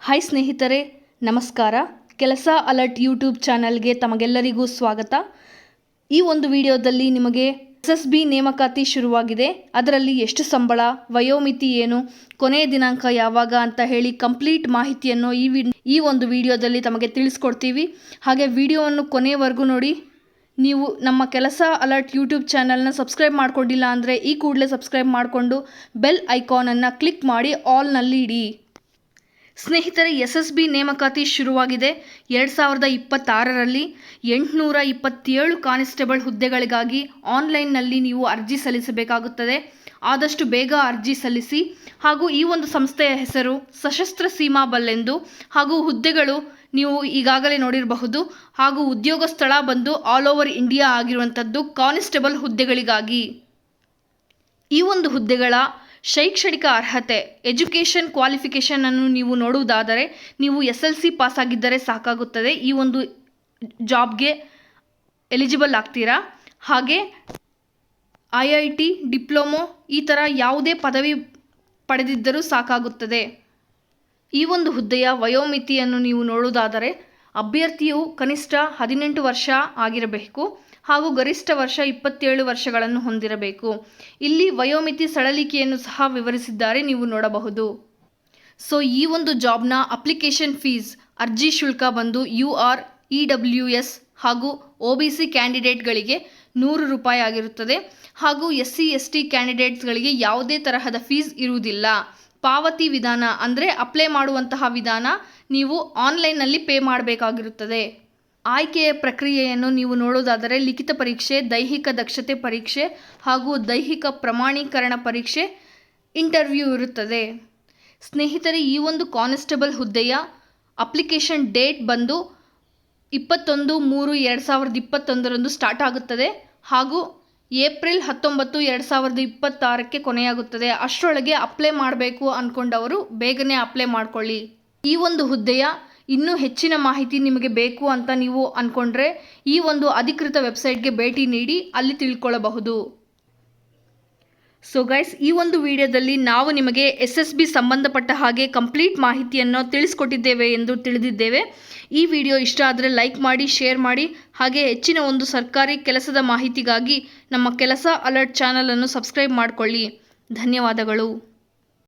Hi ಸ್ನೇಹಿತರೆ, ನಮಸ್ಕಾರ. ಕೆಲಸ ಅಲರ್ಟ್ ಯೂಟ್ಯೂಬ್ ಚಾನಲ್ಗೆ ತಮಗೆಲ್ಲರಿಗೂ ಸ್ವಾಗತ. ಈ ಒಂದು ವಿಡಿಯೋದಲ್ಲಿ ನಿಮಗೆ SSB ನೇಮಕಾತಿ ಶುರುವಾಗಿದೆ. ಅದರಲ್ಲಿ ಎಷ್ಟು ಸಂಬಳ, ವಯೋಮಿತಿ ಏನು, ಕೊನೆಯ ದಿನಾಂಕ ಯಾವಾಗ ಅಂತ ಹೇಳಿ ಕಂಪ್ಲೀಟ್ ಮಾಹಿತಿಯನ್ನು ಈ ಒಂದು ವಿಡಿಯೋದಲ್ಲಿ ತಮಗೆ ತಿಳಿಸ್ಕೊಡ್ತೀವಿ. ಹಾಗೆ ವಿಡಿಯೋವನ್ನು ಕೊನೆಯವರೆಗೂ ನೋಡಿ. ನೀವು ನಮ್ಮ ಕೆಲಸ ಅಲರ್ಟ್ ಯೂಟ್ಯೂಬ್ ಚಾನಲ್ನ ಸಬ್ಸ್ಕ್ರೈಬ್ ಮಾಡ್ಕೊಂಡಿಲ್ಲ ಅಂದರೆ ಈ ಕೂಡಲೇ ಸಬ್ಸ್ಕ್ರೈಬ್ ಮಾಡಿಕೊಂಡು ಬೆಲ್ ಐಕಾನನ್ನು ಕ್ಲಿಕ್ ಮಾಡಿ ಆಲ್ನಲ್ಲಿ ಇಡಿ. ಸ್ನೇಹಿತರೆ, SSB ನೇಮಕಾತಿ ಶುರುವಾಗಿದೆ. 2026ರಲ್ಲಿ 827 ಕಾನ್ಸ್ಟೇಬಲ್ ಹುದ್ದೆಗಳಿಗಾಗಿ ಆನ್ಲೈನ್ನಲ್ಲಿ ನೀವು ಅರ್ಜಿ ಸಲ್ಲಿಸಬೇಕಾಗುತ್ತದೆ. ಆದಷ್ಟು ಬೇಗ ಅರ್ಜಿ ಸಲ್ಲಿಸಿ. ಹಾಗೂ ಈ ಒಂದು ಸಂಸ್ಥೆಯ ಹೆಸರು ಸಶಸ್ತ್ರ ಸೀಮಾ ಬಲ್ ಎಂದು. ಹಾಗೂ ಹುದ್ದೆಗಳು ನೀವು ಈಗಾಗಲೇ ನೋಡಿರಬಹುದು. ಹಾಗೂ ಉದ್ಯೋಗ ಸ್ಥಳ ಬಂದು ಆಲ್ ಓವರ್ ಇಂಡಿಯಾ ಆಗಿರುವಂಥದ್ದು ಕಾನ್ಸ್ಟೇಬಲ್ ಹುದ್ದೆಗಳಿಗಾಗಿ. ಈ ಒಂದು ಹುದ್ದೆಗಳ ಶೈಕ್ಷಣಿಕ ಅರ್ಹತೆ, ಎಜುಕೇಷನ್ ಕ್ವಾಲಿಫಿಕೇಷನ್ ಅನ್ನು ನೀವು ನೋಡುವುದಾದರೆ ನೀವು SLC ಪಾಸ್ ಆಗಿದ್ದರೆ ಸಾಕಾಗುತ್ತದೆ. ಈ ಒಂದು ಜಾಬ್ಗೆ ಎಲಿಜಿಬಲ್ ಆಗ್ತೀರಾ. ಹಾಗೆ IIT, ಡಿಪ್ಲೊಮೊ ಈ ಥರ ಯಾವುದೇ ಪದವಿ ಪಡೆದಿದ್ದರೂ ಸಾಕಾಗುತ್ತದೆ. ಈ ಒಂದು ಹುದ್ದೆಯ ವಯೋಮಿತಿಯನ್ನು ನೀವು ನೋಡುವುದಾದರೆ ಅಭ್ಯರ್ಥಿಯು ಕನಿಷ್ಠ 18 ವರ್ಷ ಆಗಿರಬೇಕು ಹಾಗೂ ಗರಿಷ್ಠ ವರ್ಷ 27 ವರ್ಷಗಳನ್ನು ಹೊಂದಿರಬೇಕು. ಇಲ್ಲಿ ವಯೋಮಿತಿ ಸಡಲಿಕೆಯನ್ನು ಸಹ ವಿವರಿಸಿದ್ದಾರೆ, ನೀವು ನೋಡಬಹುದು. ಸೊ ಈ ಒಂದು ಜಾಬ್ನ ಅಪ್ಲಿಕೇಶನ್ ಫೀಸ್, ಅರ್ಜಿ ಶುಲ್ಕ ಬಂದು UR, EWS ಹಾಗೂ OBC ಕ್ಯಾಂಡಿಡೇಟ್ಗಳಿಗೆ 100 ರೂಪಾಯಿ ಆಗಿರುತ್ತದೆ. ಹಾಗೂ SC ST ಕ್ಯಾಂಡಿಡೇಟ್ಸ್ಗಳಿಗೆ ಯಾವುದೇ ತರಹದ ಫೀಸ್ ಇರುವುದಿಲ್ಲ. ಪಾವತಿ ವಿಧಾನ ಅಂದರೆ ಅಪ್ಲೈ ಮಾಡುವಂತಹ ವಿಧಾನ ನೀವು ಆನ್ಲೈನ್ನಲ್ಲಿ ಪೇ ಮಾಡಬೇಕಾಗಿರುತ್ತದೆ. ಆಯ್ಕೆಯ ಪ್ರಕ್ರಿಯೆಯನ್ನು ನೀವು ನೋಡೋದಾದರೆ ಲಿಖಿತ ಪರೀಕ್ಷೆ, ದೈಹಿಕ ದಕ್ಷತೆ ಪರೀಕ್ಷೆ ಹಾಗೂ ದೈಹಿಕ ಪ್ರಮಾಣೀಕರಣ ಪರೀಕ್ಷೆ, ಇಂಟರ್ವ್ಯೂ ಇರುತ್ತದೆ. ಸ್ನೇಹಿತರೆ, ಈ ಒಂದು ಕಾನ್ಸ್ಟೇಬಲ್ ಹುದ್ದೆಯ ಅಪ್ಲಿಕೇಶನ್ ಡೇಟ್ ಬಂದು 21/3/2021 ಸ್ಟಾರ್ಟ್ ಆಗುತ್ತದೆ ಹಾಗೂ ಏಪ್ರಿಲ್ 19, 2026ಕ್ಕೆ ಕೊನೆಯಾಗುತ್ತದೆ. ಅಷ್ಟರೊಳಗೆ ಅಪ್ಲೈ ಮಾಡಬೇಕು ಅಂದ್ಕೊಂಡವರು ಬೇಗನೆ ಅಪ್ಲೈ ಮಾಡಿಕೊಳ್ಳಿ. ಈ ಒಂದು ಹುದ್ದೆಯ ಇನ್ನೂ ಹೆಚ್ಚಿನ ಮಾಹಿತಿ ನಿಮಗೆ ಬೇಕು ಅಂತ ನೀವು ಅಂದ್ಕೊಂಡ್ರೆ ಈ ಒಂದು ಅಧಿಕೃತ ವೆಬ್ಸೈಟ್ಗೆ ಭೇಟಿ ನೀಡಿ ಅಲ್ಲಿ ತಿಳ್ಕೊಳ್ಳಬಹುದು. ಸೊ ಗೈಸ್, ಈ ಒಂದು ವಿಡಿಯೋದಲ್ಲಿ ನಾವು ನಿಮಗೆ SSB ಸಂಬಂಧಪಟ್ಟ ಹಾಗೆ ಕಂಪ್ಲೀಟ್ ಮಾಹಿತಿಯನ್ನು ತಿಳಿಸ್ಕೊಟ್ಟಿದ್ದೇವೆ ಎಂದು ತಿಳಿದಿದ್ದೇವೆ. ಈ ವಿಡಿಯೋ ಇಷ್ಟ ಆದರೆ ಲೈಕ್ ಮಾಡಿ, ಶೇರ್ ಮಾಡಿ. ಹಾಗೆ ಹೆಚ್ಚಿನ ಒಂದು ಸರ್ಕಾರಿ ಕೆಲಸದ ಮಾಹಿತಿಗಾಗಿ ನಮ್ಮ ಕೆಲಸ ಅಲರ್ಟ್ ಚಾನಲನ್ನು ಸಬ್ಸ್ಕ್ರೈಬ್ ಮಾಡಿಕೊಳ್ಳಿ. ಧನ್ಯವಾದಗಳು.